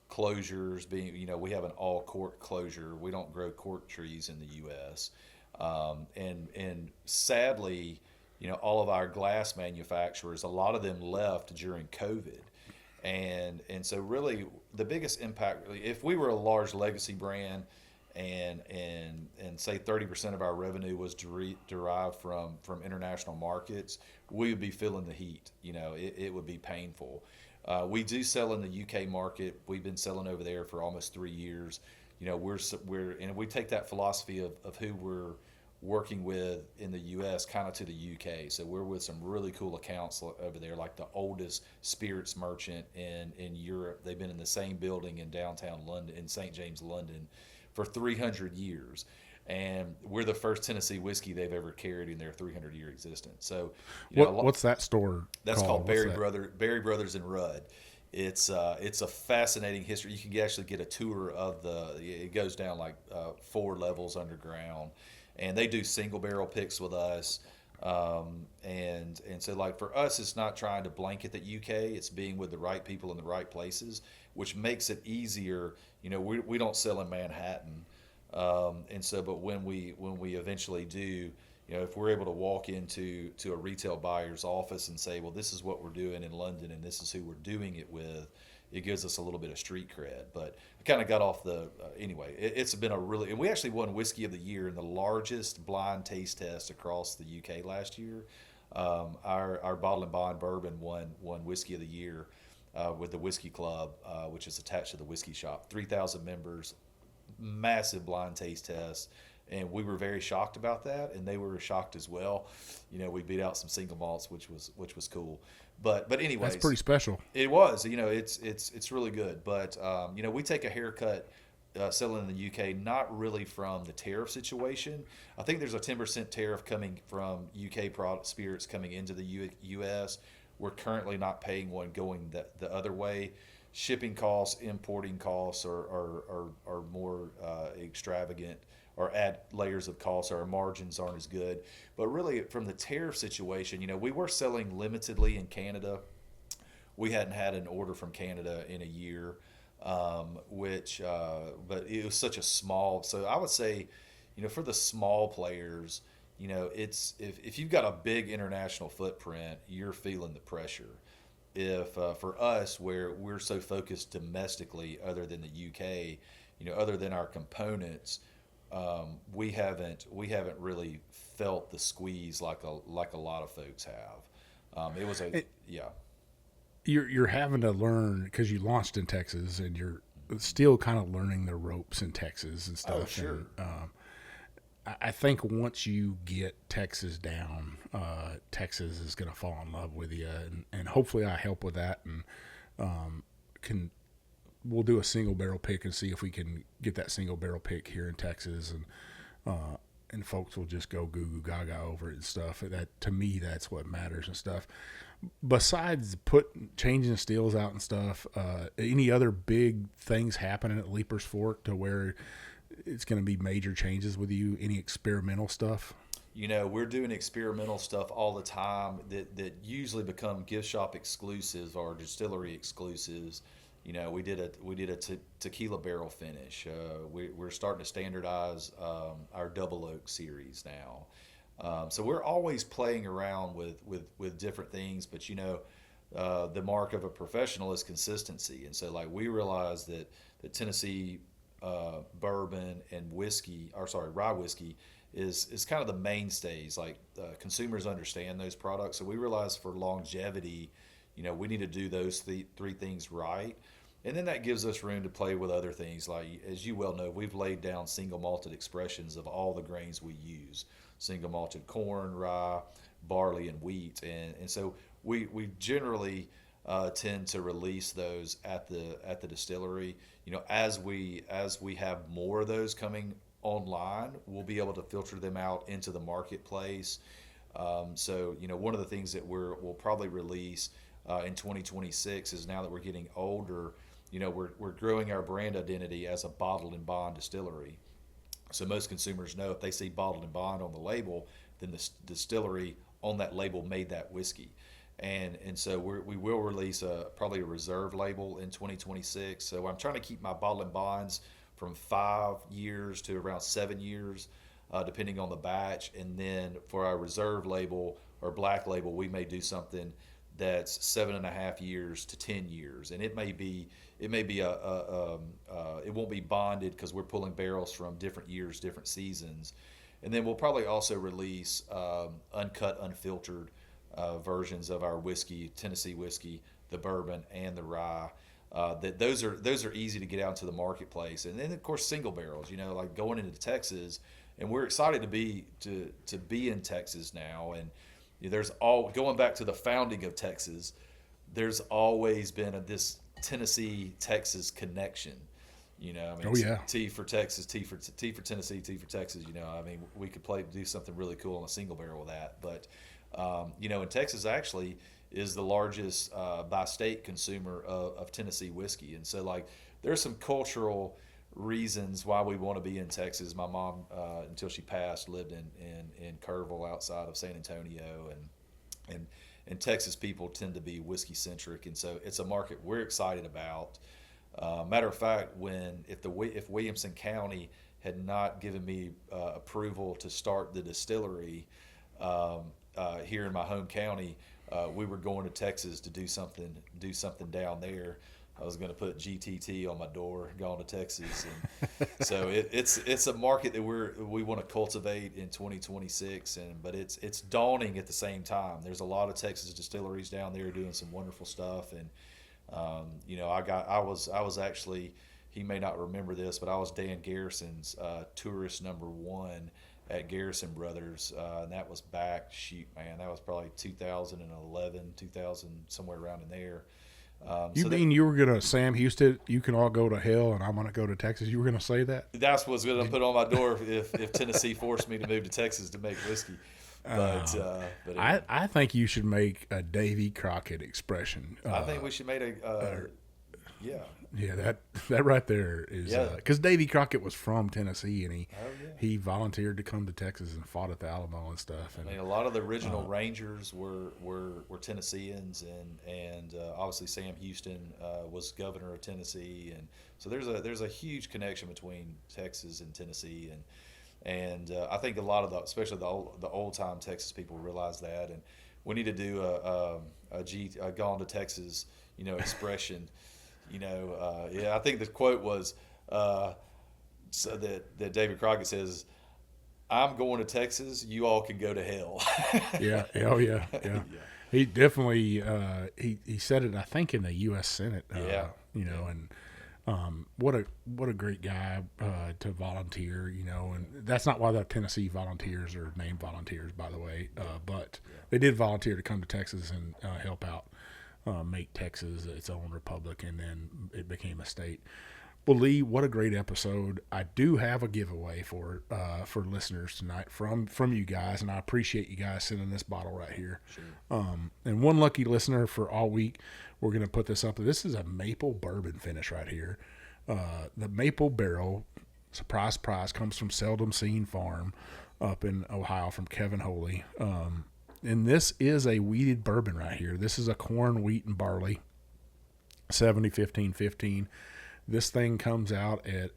closures being, we have an all cork closure. We don't grow cork trees in the U.S. And sadly, all of our glass manufacturers, a lot of them left during COVID. And so really the biggest impact, if we were a large legacy brand and say 30% of our revenue was derived from international markets, we would be feeling the heat. It would be painful. We do sell in the UK market. We've been selling over there for almost 3 years. And we take that philosophy of who we're working with in the U.S. kind of to the UK. So we're with some really cool accounts over there, like the oldest spirits merchant in Europe. They've been in the same building in downtown London, in St. James, London, for 300 years. And we're the first Tennessee whiskey they've ever carried in their 300-year existence. So, what's that store? That's called Barry Brothers and Rudd. It's a fascinating history. You can actually get a tour of it goes down like 4 levels underground, and they do single barrel picks with us. And so like for us, it's not trying to blanket the UK. It's being with the right people in the right places, which makes it easier. We don't sell in Manhattan. And so, but when we eventually do, if we're able to walk into a retail buyer's office and say, well, this is what we're doing in London and this is who we're doing it with, it gives us a little bit of street cred. But I kind of got off anyway, it's been and we actually won Whiskey of the Year in the largest blind taste test across the UK last year. Our Bottle and Bond bourbon won Whiskey of the Year with the Whiskey Club, which is attached to the Whiskey Shop. 3,000 members, massive blind taste test, and we were very shocked about that, and they were shocked as well. We beat out some single malts, which was cool. But anyways, that's pretty special. It was. It's really good. But we take a haircut selling in the UK, not really from the tariff situation. I think there's a 10% tariff coming from UK spirits coming into the US. We're currently not paying one going the other way. Shipping costs, importing costs are more extravagant, or add layers of costs. Our margins aren't as good. But really, from the tariff situation, we were selling limitedly in Canada. We hadn't had an order from Canada in a year, but it was such a small. So I would say, for the small players, it's if you've got a big international footprint, you're feeling the pressure. If for us, where we're so focused domestically, other than the UK, other than our components, we haven't really felt the squeeze like a lot of folks have. You're having to learn because you launched in Texas and you're still kind of learning the ropes in Texas and stuff. Oh, sure. And, I think once you get Texas down, Texas is going to fall in love with you, and hopefully I help with that, and we'll do a single barrel pick and see if we can get that single barrel pick here in Texas, and folks will just go goo goo gaga over it and stuff. That, to me, that's what matters and stuff. Besides changing the stills out and stuff, any other big things happening at Leiper's Fork to where it's going to be major changes with you? Any experimental stuff? We're doing experimental stuff all the time that usually become gift shop exclusives or distillery exclusives. We did a tequila barrel finish. We're starting to standardize our double oak series now. So we're always playing around with different things, but the mark of a professional is consistency. And so like we realize that Tennessee bourbon and rye whiskey is kind of the mainstays. Like consumers understand those products, so we realize for longevity, we need to do those three things right, and then that gives us room to play with other things. Like, as you well know, we've laid down single malted expressions of all the grains we use: single malted corn, rye, barley, and wheat, and so we generally tend to release those at the distillery. As we have more of those coming online, we'll be able to filter them out into the marketplace. So one of the things that we'll probably release in 2026 is, now that we're getting older, we're growing our brand identity as a bottled and bond distillery. So most consumers know if they see bottled and bond on the label, then the distillery on that label made that whiskey. And so we will release probably a reserve label in 2026. So I'm trying to keep my bottle and bonds from 5 years to around 7 years, depending on the batch. And then for our reserve label or black label, we may do something that's 7.5 years to 10 years, and it won't be bonded because we're pulling barrels from different years, different seasons, and then we'll probably also release uncut, unfiltered versions of our whiskey, Tennessee whiskey, the bourbon, and the rye. That those are easy to get out into the marketplace, and then of course single barrels. Like going into Texas, and we're excited to be in Texas now. And there's going back to the founding of Texas, there's always been this Tennessee Texas connection. Oh yeah. T for Texas, T for Tennessee, T for Texas. We could do something really cool on a single barrel with that. But and Texas actually is the largest by state consumer of Tennessee whiskey, and so like there's some cultural reasons why we want to be in Texas. My mom, until she passed, lived in Kerrville outside of San Antonio, and Texas people tend to be whiskey centric, and so it's a market we're excited about. Matter of fact, if Williamson County had not given me approval to start the distillery here in my home county, we were going to Texas to do something down there. I was going to put GTT on my door, going to Texas, and so it's a market that we want to cultivate in 2026, but it's dawning at the same time. There's a lot of Texas distilleries down there doing some wonderful stuff, and I was actually, he may not remember this, but I was Dan Garrison's tourist #1 at Garrison Brothers, and that was back, that was probably 2011, 2000, somewhere around in there. You were going to Sam Houston, you can all go to hell and I'm going to go to Texas? You were going to say that? That's what's going to put on my door if Tennessee forced me to move to Texas to make whiskey. But I think you should make a Davy Crockett expression. I think we should make Yeah, that right there is because Davy Crockett was from Tennessee, and he volunteered to come to Texas and fought at the Alamo and stuff. And a lot of the original Rangers were Tennesseans, and obviously Sam Houston was governor of Tennessee, and so there's a huge connection between Texas and Tennessee, and I think a lot of especially the old time Texas people realize that, and we need to do a gone to Texas expression. I think the quote was so that David Crockett says, "I'm going to Texas. You all can go to hell." Yeah. Yeah. He definitely he said it, I think, in the U.S. Senate. And what a great guy to volunteer. And that's not why the Tennessee volunteers are named volunteers, by the way. But they did volunteer to come to Texas and help out. Make Texas its own republic, and then it became a state. Well, Lee, what a great episode. I do have a giveaway for listeners tonight from you guys, and I appreciate you guys sending this bottle right here. Sure. And one lucky listener for all week, we're going to put this up. This is a maple bourbon finish right here. The maple barrel, surprise, comes from Seldom Seen Farm up in Ohio from Kevin Holy. And this is a wheated bourbon right here. This is a corn, wheat, and barley, 70-15-15. This thing comes out at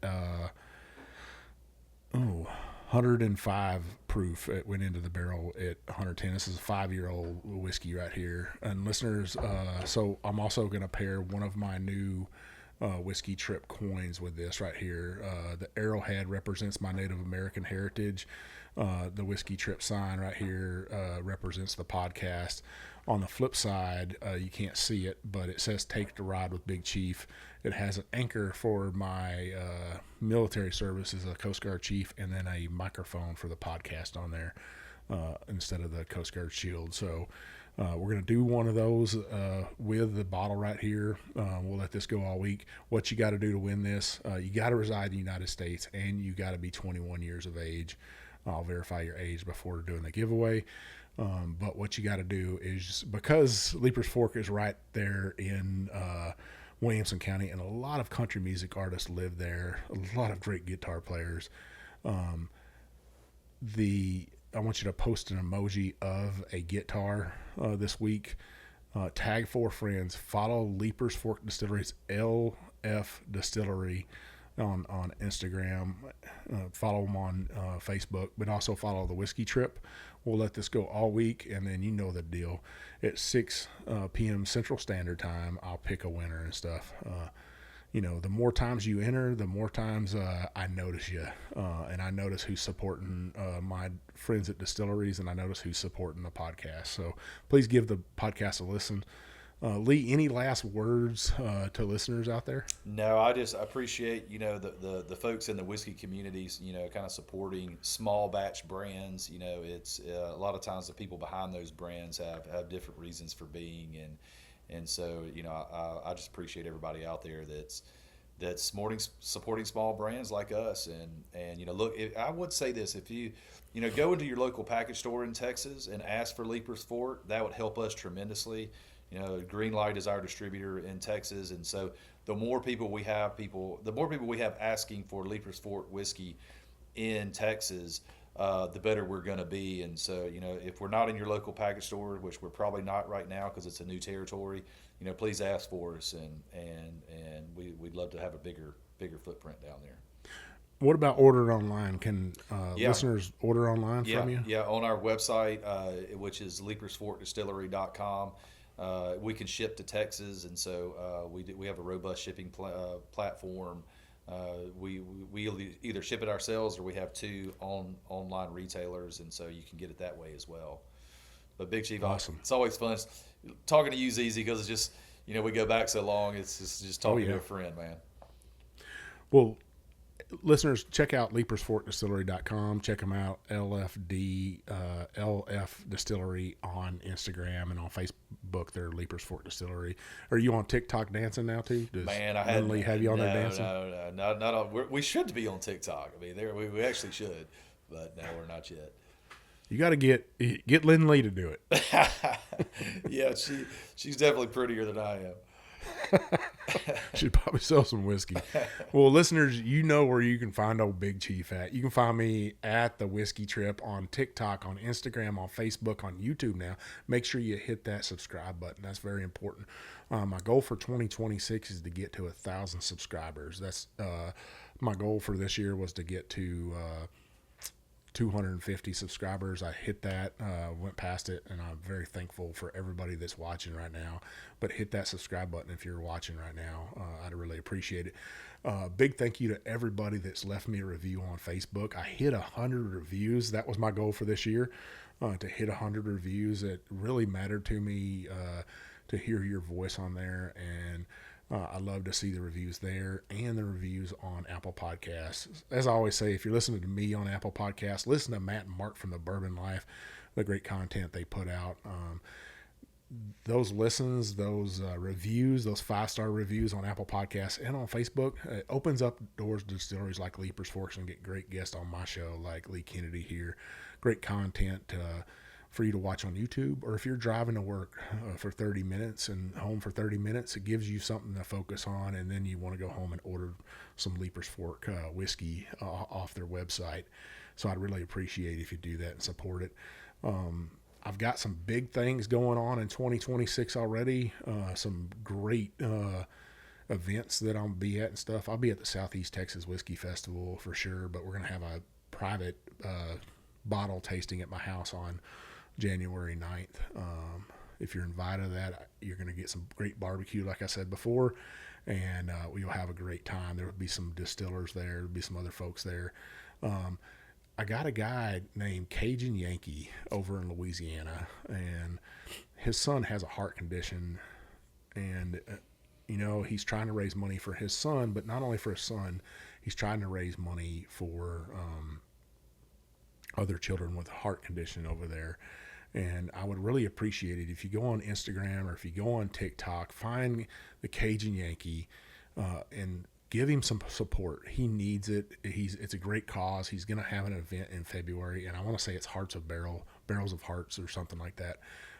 105 proof. It went into the barrel at 110. This is a 5-year-old whiskey right here. And listeners, so I'm also going to pair one of my new whiskey trip coins with this right here. The arrowhead represents my Native American heritage. The whiskey trip sign right here represents the podcast. On the flip side, you can't see it, but it says "Take the Ride with Big Chief." It has an anchor for my military service as a Coast Guard chief, and then a microphone for the podcast on there instead of the Coast Guard shield. So we're going to do one of those with the bottle right here. We'll let this go all week. What you got to do to win this, you got to reside in the United States, and you got to be 21 years of age. I'll verify your age before doing the giveaway. But what you got to do is, because Leiper's Fork is right there in Williamson County, and a lot of country music artists live there, a lot of great guitar players. I want you to post an emoji of a guitar this week. Tag 4 friends. Follow Leiper's Fork Distillery's LF Distillery on Instagram. Follow them on Facebook, but also follow the Whiskey Trip. We'll let this go all week, and then you know the deal. At 6 p.m. Central Standard Time, I'll pick a winner and stuff. The more times you enter, the more times I notice you, and I notice who's supporting my friends at Distilleries, and I notice who's supporting the podcast. So please give the podcast a listen. Lee, any last words to listeners out there? No, I appreciate, the folks in the whiskey communities, kind of supporting small batch brands. It's a lot of times the people behind those brands have different reasons for being. And so, I just appreciate everybody out there that's supporting small brands like us. And look, I would say this, if you go into your local package store in Texas and ask for Leiper's Fort, that would help us tremendously. Greenlight is our distributor in Texas, and so the more people we have asking for Leiper's Fort whiskey in Texas, the better we're going to be. And so, if we're not in your local package store, which we're probably not right now because it's a new territory, please ask for us, and we'd love to have a bigger footprint down there. What about ordering online? Can listeners order online from you? Yeah, on our website, which is leipersfortdistillery.com. We can ship to Texas, and so we have a robust shipping platform. We either ship it ourselves, or we have 2 online retailers, and so you can get it that way as well. But Big Chief, awesome. It's always fun. Talking to you's easy because it's just we go back so long. It's just talking to a friend, man. Well, listeners, check out leipersfortdistillery.com. Check them out, LF Distillery on Instagram, and on Facebook, they're Leiper's Fort Distillery. Are you on TikTok dancing now too? Man, I have you on there dancing? No, not on. We should be on TikTok. I mean, we actually should, but no, we're not yet. You got to get Lynn Lee to do it. Yeah, she's definitely prettier than I am. Should probably sell some whiskey. Well, listeners, you know where you can find old Big Chief at. You can find me at the Whiskey Trip on TikTok, on Instagram, on Facebook, on YouTube now. Make sure you hit that subscribe button. That's very important. My goal for 2026 is to get to 1,000 subscribers. That's my goal for this year was to get to 250 subscribers. I hit that, went past it, and I'm very thankful for everybody that's watching right now. But hit that subscribe button if you're watching right now. I'd really appreciate it. Big thank you to everybody that's left me a review on Facebook. I hit 100 reviews. That was my goal for this year, to hit 100 reviews. It really mattered to me to hear your voice on there, and I love to see the reviews there and the reviews on Apple Podcasts. As I always say, if you're listening to me on Apple Podcasts, listen to Matt and Mark from the Bourbon Life, the great content they put out. Those listens, those reviews, those 5-star reviews on Apple Podcasts and on Facebook, it opens up doors to distilleries like Leiper's Forks and get great guests on my show like Lee Kennedy here. Great content for you to watch on YouTube, or if you're driving to work for 30 minutes and home for 30 minutes, it gives you something to focus on, and then you want to go home and order some Leiper's Fork whiskey off their website. So I'd really appreciate if you do that and support it. I've got some big things going on in 2026 already, some great events that I'll be at and stuff. I'll be at the Southeast Texas Whiskey Festival for sure, but we're going to have a private bottle tasting at my house on January 9th. If you're invited to that, you're going to get some great barbecue, like I said before, and you'll have a great time. There will be some distillers there. There'll be some other folks there. I got a guy named Cajun Yankee over in Louisiana, and his son has a heart condition, and he's trying to raise money for his son, but not only for his son, he's trying to raise money for other children with a heart condition over there. And I would really appreciate it if you go on Instagram or if you go on TikTok, find the Cajun Yankee and give him some support. He needs it. It's a great cause. He's going to have an event in February, and I want to say it's Barrels of Hearts or something like that.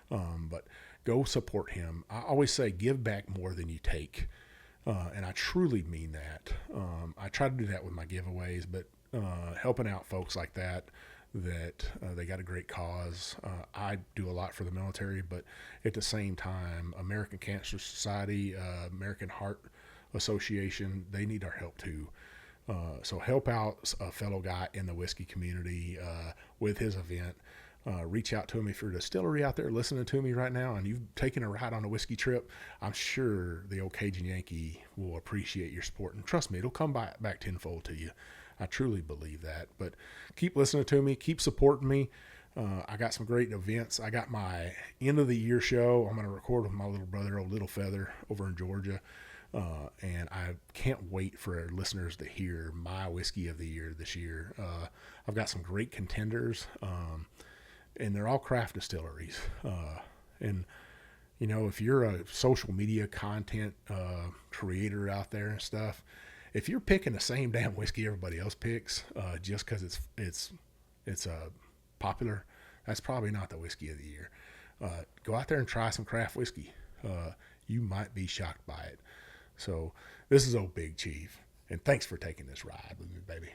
But go support him. I always say give back more than you take, and I truly mean that. I try to do that with my giveaways, but helping out folks like that they got a great cause. I do a lot for the military, but at the same time, American Cancer Society, American Heart Association, they need our help too. So help out a fellow guy in the whiskey community with his event. Reach out to him if you're a distillery out there listening to me right now and you've taken a ride on a whiskey trip. I'm sure the old Cajun Yankee will appreciate your support. And trust me, it'll come back tenfold to you. I truly believe that. But keep listening to me. Keep supporting me. I got some great events. I got my end of the year show. I'm going to record with my little brother, Old Little Feather, over in Georgia. And I can't wait for our listeners to hear my whiskey of the year this year. I've got some great contenders, and they're all craft distilleries. And, you know, if you're a social media content creator out there and stuff, if you're picking the same damn whiskey everybody else picks just because it's popular, that's probably not the whiskey of the year. Go out there and try some craft whiskey. You might be shocked by it. So this is old Big Chief, and thanks for taking this ride with me, baby.